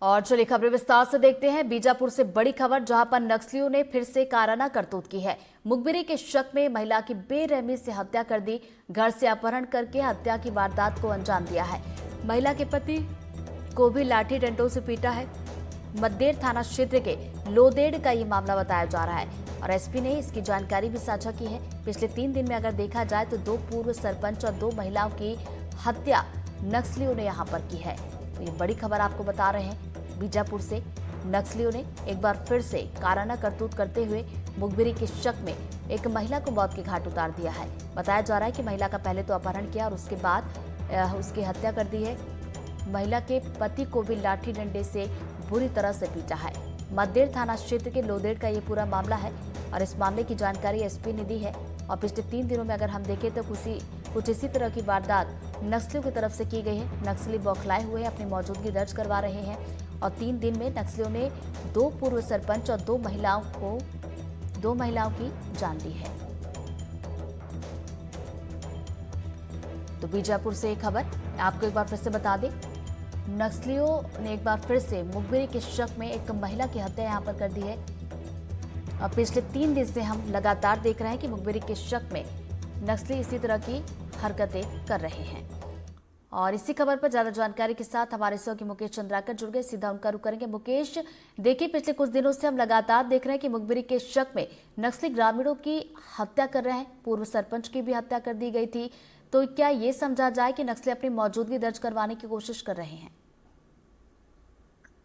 और चलिए खबरें विस्तार से देखते हैं। बीजापुर से बड़ी खबर, जहां पर नक्सलियों ने फिर से काराना करतूत की है। मुखबिरी के शक में महिला की बेरहमी से हत्या कर दी। घर से अपहरण करके हत्या की वारदात को अंजाम दिया है। महिला के पति को भी लाठी डंडों से पीटा है। मद्देर थाना क्षेत्र के लोदेड़ का ये मामला बताया जा रहा है और एसपी ने इसकी जानकारी भी साझा की है। पिछले 3 दिन में अगर देखा जाए तो 2 पूर्व सरपंच और 2 महिलाओं की हत्या नक्सलियों ने यहां पर की है। तो ये बड़ी खबर आपको बता रहे हैं। बीजापुर से नक्सलियों ने एक बार फिर से काराना करतूत करते हुए मुखबिरी के शक में एक महिला को मौत के घाट उतार दिया है। बताया जा रहा है कि महिला का पहले तो अपहरण किया और उसके बाद उसकी हत्या कर दी है। महिला के पति को भी लाठी डंडे से बुरी तरह से पीटा है। मद्देर थाना क्षेत्र के लोदेड़ का ये पूरा मामला है और इस मामले की जानकारी एसपी ने दी है। और पिछले 3 दिनों में अगर हम देखें तो कुछ इसी तरह की वारदात नक्सलियों की तरफ से की गई है। नक्सली बौखलाए हुए अपनी मौजूदगी दर्ज करवा रहे हैं और 3 दिन में नक्सलियों ने 2 पूर्व सरपंच और 2 महिलाओं की जान ली है। तो बीजापुर से एक खबर आपको एक बार फिर से बता दें। नक्सलियों ने एक बार फिर से मुखबिरी के शक में एक महिला की हत्या यहां पर कर दी है और पिछले 3 दिन से हम लगातार देख रहे हैं कि मुखबिरी के शक में नक्सली इसी तरह की हरकतें कर रहे हैं। और इसी खबर पर ज्यादा जानकारी के साथ हमारे सहयोगी मुकेश चंद्राकर जुड़ गए, सीधा उनका रुख करेंगे। मुकेश, देखिए पिछले कुछ दिनों से हम लगातार देख रहे हैं कि मुखबिरी के शक में नक्सली ग्रामीणों की हत्या कर रहे हैं। पूर्व सरपंच की भी हत्या कर दी गई थी। तो क्या ये समझा जाए कि नक्सली अपनी मौजूदगी दर्ज करवाने की कोशिश कर रहे हैं?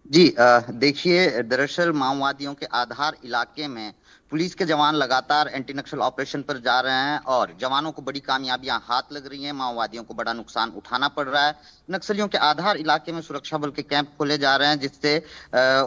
जी देखिए, दरअसल माओवादियों के आधार इलाके में पुलिस के जवान लगातार एंटी नक्सल ऑपरेशन पर जा रहे हैं और जवानों को बड़ी कामयाबियां हाथ लग रही हैं। माओवादियों को बड़ा नुकसान उठाना पड़ रहा है। नक्सलियों के आधार इलाके में सुरक्षा बल के कैंप खोले जा रहे हैं, जिससे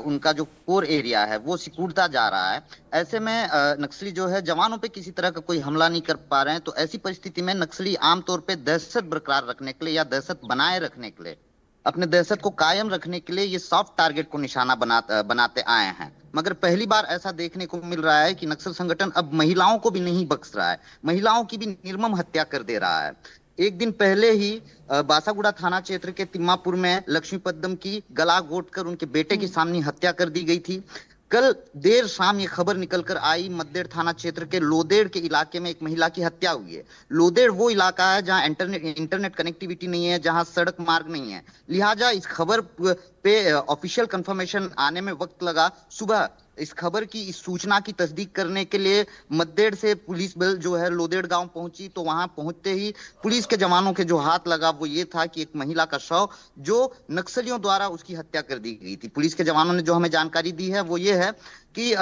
उनका जो कोर एरिया है वो सिकुड़ता जा रहा है। ऐसे में नक्सली जो है जवानों पे किसी तरह का कोई हमला नहीं कर पा रहे हैं। तो ऐसी परिस्थिति में नक्सली आमतौर पर दहशत बरकरार रखने के लिए या दहशत बनाए रखने के लिए, अपने दहशत को कायम रखने के लिए ये सॉफ्ट टारगेट को निशाना बनाते आए हैं। मगर पहली बार ऐसा देखने को मिल रहा है कि नक्सल संगठन अब महिलाओं को भी नहीं बख्श रहा है, महिलाओं की भी निर्मम हत्या कर दे रहा है। एक दिन पहले ही बासागुड़ा थाना क्षेत्र के तिम्मापुर में लक्ष्मी पद्दम की गला घोट कर उनके बेटे की सामने हत्या कर दी गई थी। कल देर शाम ये खबर निकल कर आई, मद्देड़ थाना क्षेत्र के लोदेड़ के इलाके में एक महिला की हत्या हुई है। लोदेड़ वो इलाका है जहां इंटरनेट कनेक्टिविटी नहीं है, जहां सड़क मार्ग नहीं है। लिहाजा इस खबर पे ऑफिशियल कंफर्मेशन आने में वक्त लगा। सुबह इस खबर की, इस सूचना की तस्दीक करने के लिए मद्देड़ से पुलिस बल जो है लोदेड़ गांव पहुंची। तो वहां पहुंचते ही पुलिस के जवानों के जो हाथ लगा वो ये था कि एक महिला का शव जो नक्सलियों द्वारा उसकी हत्या कर दी गई थी। पुलिस के जवानों ने जो हमें जानकारी दी है वो ये है कि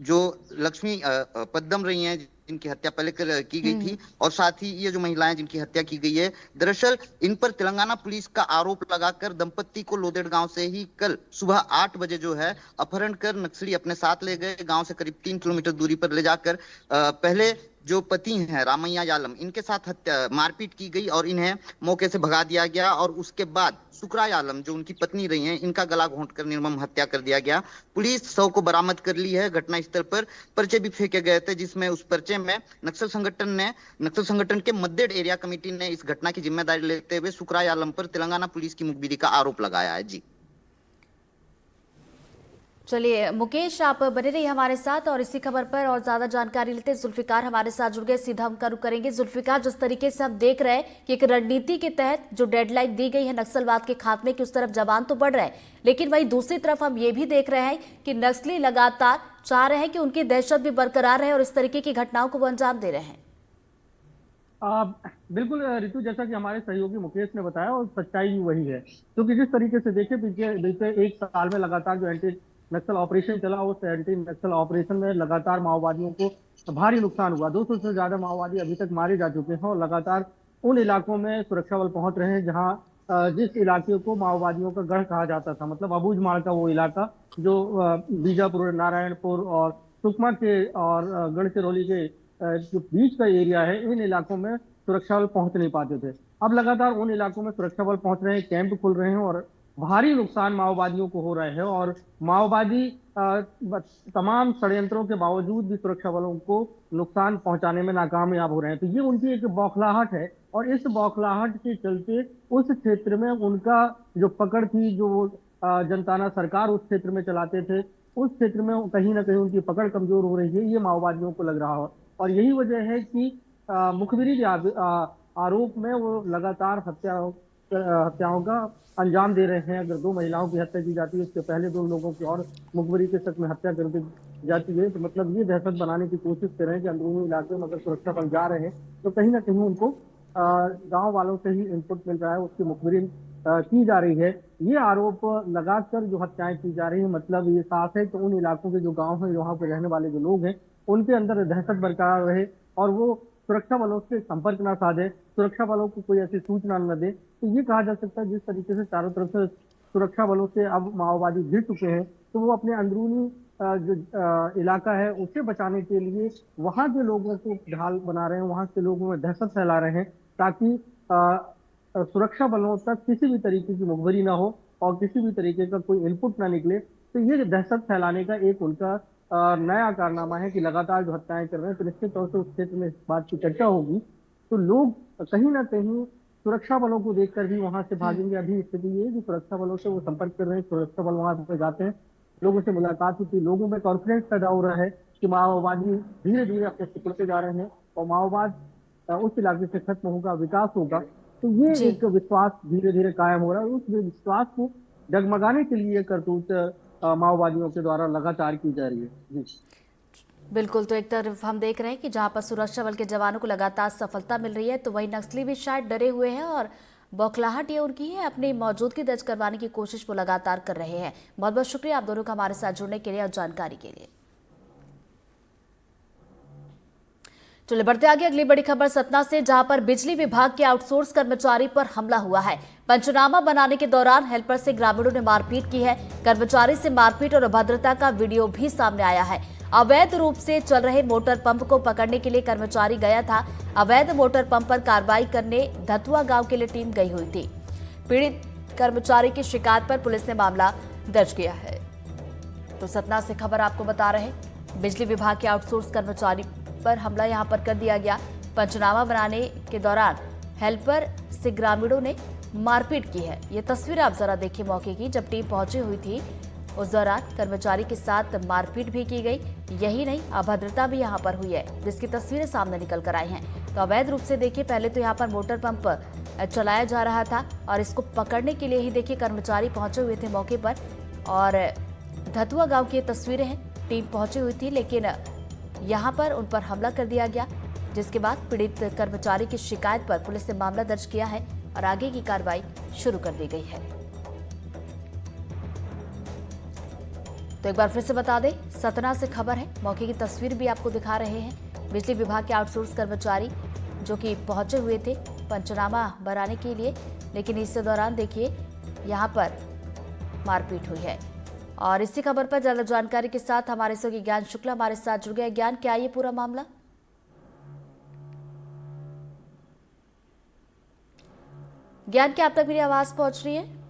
जो लक्ष्मी पद्दम रही हैं, जिनकी हत्या पहले की गई थी, और साथ ही ये जो महिलाएं जिनकी हत्या की गई है, दरअसल इन पर तेलंगाना पुलिस का आरोप लगाकर दंपत्ति को लोदेड़ गांव से ही कल सुबह 8 बजे जो है अपहरण कर नक्सली अपने साथ ले गए। गांव से करीब 3 किलोमीटर दूरी पर ले जाकर पहले जो पति हैं रामैया यालम, इनके साथ हत्या मारपीट की गई और इन्हें मौके से भगा दिया गया। और उसके बाद सुकरा यालम जो उनकी पत्नी रही हैं, इनका गला घोंटकर निर्मम हत्या कर दिया गया। पुलिस शव को बरामद कर ली है। घटनास्थल पर पर्चे भी फेंके गए थे, जिसमें उस पर्चे में नक्सल संगठन के मद्देड़ एरिया कमेटी ने इस घटना की जिम्मेदारी लेते हुए सुकरा यालम पर तेलंगाना पुलिस की मुखबिरी का आरोप लगाया है। जी चलिए मुकेश, आप बने रहिए हमारे साथ और इसी खबर पर और ज्यादा जानकारी लेते हैं। जुल्फिकार हमारे साथ जुड़ गए, सीधा उनका रुख करेंगे। जुल्फिकार, जिस तरीके से हम देख रहे हैं कि एक रणनीति के तहत जो डेडलाइन दी गई है नक्सलवाद के खात्मे की, उस तरफ जवान तो बढ़ रहे हैं, लेकिन वहीं दूसरी तरफ हम ये भी देख रहे हैं कि नक्सली लगातार चाह रहे हैं कि उनकी दहशत भी बरकरार रहे और इस तरीके की घटनाओं को वो अंजाम दे रहे हैं। आ, बिल्कुल ऋतु, जैसा कि हमारे सहयोगी मुकेश ने बताया और सच्चाई भी वही है। क्योंकि जिस तरीके से देखे बीते बीते 1 साल में लगातार जो एंटी नक्सल ऑपरेशन चला, उस एंटी नक्सल ऑपरेशन में लगातार माओवादियों को भारी नुकसान हुआ। 200 से ज्यादा माओवादी अभी तक मारे जा चुके हैं और लगातार उन इलाकों में सुरक्षा बल पहुंच रहे हैं जहां जिस इलाके को माओवादियों का गढ़ कहा जाता था, मतलब अबूझमाड़ का वो इलाका जो बीजापुर, नारायणपुर और सुकमा के और गढ़चिरौली के जो बीच का एरिया है, इन इलाकों में सुरक्षा बल पहुंच नहीं पाते थे। अब लगातार उन इलाकों में सुरक्षा बल पहुंच रहे हैं, कैंप खुल रहे हैं और भारी नुकसान माओवादियों को हो रहे हैं। और माओवादी तमाम षड्यंत्रों के बावजूद भी सुरक्षा बलों को नुकसान पहुंचाने में नाकामयाब हो रहे हैं। तो ये उनकी एक बौखलाहट है और इस बौखलाहट के चलते उस क्षेत्र में उनका जो पकड़ थी, जो जनताना सरकार उस क्षेत्र में चलाते थे, उस क्षेत्र में कहीं ना कहीं उनकी पकड़ कमजोर हो रही है, ये माओवादियों को लग रहा हो। और यही वजह है कि मुखबिरी के आरोप में वो लगातार हत्याओं का अंजाम दे रहे हैं। अगर 2 महिलाओं की हत्या की जाती है, उसके पहले 2 लोगों की और मुखबिरी के शक में हत्या कर दी जाती है, तो मतलब ये दहशत बनाने की कोशिश कर रहे हैं कि अंदरूनी इलाके में अगर सुरक्षा बल जा रहे हैं तो कहीं ना कहीं उनको गांव वालों से ही इनपुट मिल रहा है, उसकी मुखबिरी की जा रही है। ये आरोप लगाकर जो हत्याएं की जा रही है, मतलब ये साफ है कि उन इलाकों के जो गांव हैं, वहां पे रहने वाले जो लोग हैं, उनके अंदर दहशत बरकरार रहे और वो सुरक्षा बलों से संपर्क ना साधे, सुरक्षा बलों को कोई ऐसी सूचना न दे। तो ये कहा जा सकता है जिस तरीके से चारों तरफ से सुरक्षा बलों से अब माओवादी घिर चुके हैं, तो वो अपने अंदरूनी जो इलाका है उसे बचाने के लिए वहां के लोगों को ढाल बना रहे हैं, वहां के लोगों में दहशत फैला रहे हैं, ताकि सुरक्षा बलों तक किसी भी तरीके की मुखबिरी ना हो और किसी भी तरीके का कोई इनपुट ना निकले। तो ये दहशत फैलाने का एक उनका नया कारनामा है कि लगातार जो हत्याएं कर रहे हैं। तो निश्चित तौर से उस क्षेत्र में इस बात की चर्चा होगी, तो लोग कहीं ना कहीं सुरक्षा बलों को देखकर भी वहां से भागेंगे। अभी स्थिति ये है कि सुरक्षा बलों से वो संपर्क कर रहे हैं, सुरक्षा बल वहां पे जाते हैं, लोगों से मुलाकात होती है, लोगों में कॉन्फिडेंस पैदा हो रहा है कि माओवादी धीरे धीरे अपने सिकुड़ते जा रहे हैं और माओवाद उस इलाके से खत्म होगा, विकास होगा। तो ये जी एक विश्वास धीरे धीरे कायम हो रहा है। उस विश्वास को डगमगाने के लिए करतूत माओवादियों के द्वारा लगातार की जा रही है। जी बिल्कुल। तो एक तरफ हम देख रहे हैं कि जहां पर सुरक्षा बल के जवानों को लगातार सफलता मिल रही है, तो वहीं नक्सली भी शायद डरे हुए हैं और बौखलाहट ये उनकी है, अपनी मौजूदगी दर्ज करवाने की कोशिश वो लगातार कर रहे हैं। बहुत बहुत शुक्रिया आप दोनों का हमारे साथ जुड़ने के लिए और जानकारी के लिए। चलिए बढ़ते आगे, अगली बड़ी खबर सतना से, जहां पर बिजली विभाग के आउटसोर्स कर्मचारी पर हमला हुआ है। पंचनामा बनाने के दौरान हेल्पर से ग्रामीणों ने मारपीट की है। कर्मचारी से मारपीट और अभद्रता का वीडियो भी सामने आया है। अवैध रूप से चल रहे मोटर पंप को पकड़ने के लिए कर्मचारी गया था। अवैध मोटर पंप पर कार्रवाई करने धतुआ गांव के लिए टीम गई हुई थी। पीड़ित कर्मचारी की शिकायत पर पुलिस ने मामला दर्ज किया है। तो सतना से खबर आपको बता रहे हैं, बिजली विभाग के आउटसोर्स कर्मचारी पर हमला यहां पर कर दिया गया। पंचनामा बनाने के दौरान हेल्पर से ग्रामीणों ने मारपीट की है। ये तस्वीर आप जरा देखिए मौके की, जब टीम पहुंची हुई थी उस दौरान कर्मचारी के साथ मारपीट भी की गई। यही नहीं, अभद्रता भी यहां पर हुई है, जिसकी तस्वीरें सामने निकल कर आई हैं। तो अवैध रूप से देखिए, पहले तो यहाँ पर मोटर पंप चलाया जा रहा था और इसको पकड़ने के लिए ही देखिए कर्मचारी पहुंचे हुए थे मौके पर। और धतुआ गांव की ये तस्वीरें हैं, टीम पहुंची हुई थी, लेकिन यहाँ पर उन पर हमला कर दिया गया, जिसके बाद पीड़ित कर्मचारी की शिकायत पर पुलिस ने मामला दर्ज किया है और आगे की कार्रवाई शुरू कर दी गई है। तो एक बार फिर से बता दें, सतना से खबर है, मौके की तस्वीर भी आपको दिखा रहे हैं। बिजली विभाग के आउटसोर्स कर्मचारी जो कि पहुंचे हुए थे पंचनामा बनाने के लिए, लेकिन इस दौरान देखिए यहाँ पर मारपीट हुई है। और इसी खबर पर ज्यादा जानकारी के साथ हमारे सहयोगी ज्ञान शुक्ला हमारे साथ जुड़ गए। ज्ञान, क्या ये पूरा मामला? ज्ञान, क्या आप तक मेरी आवाज पहुंच रही है?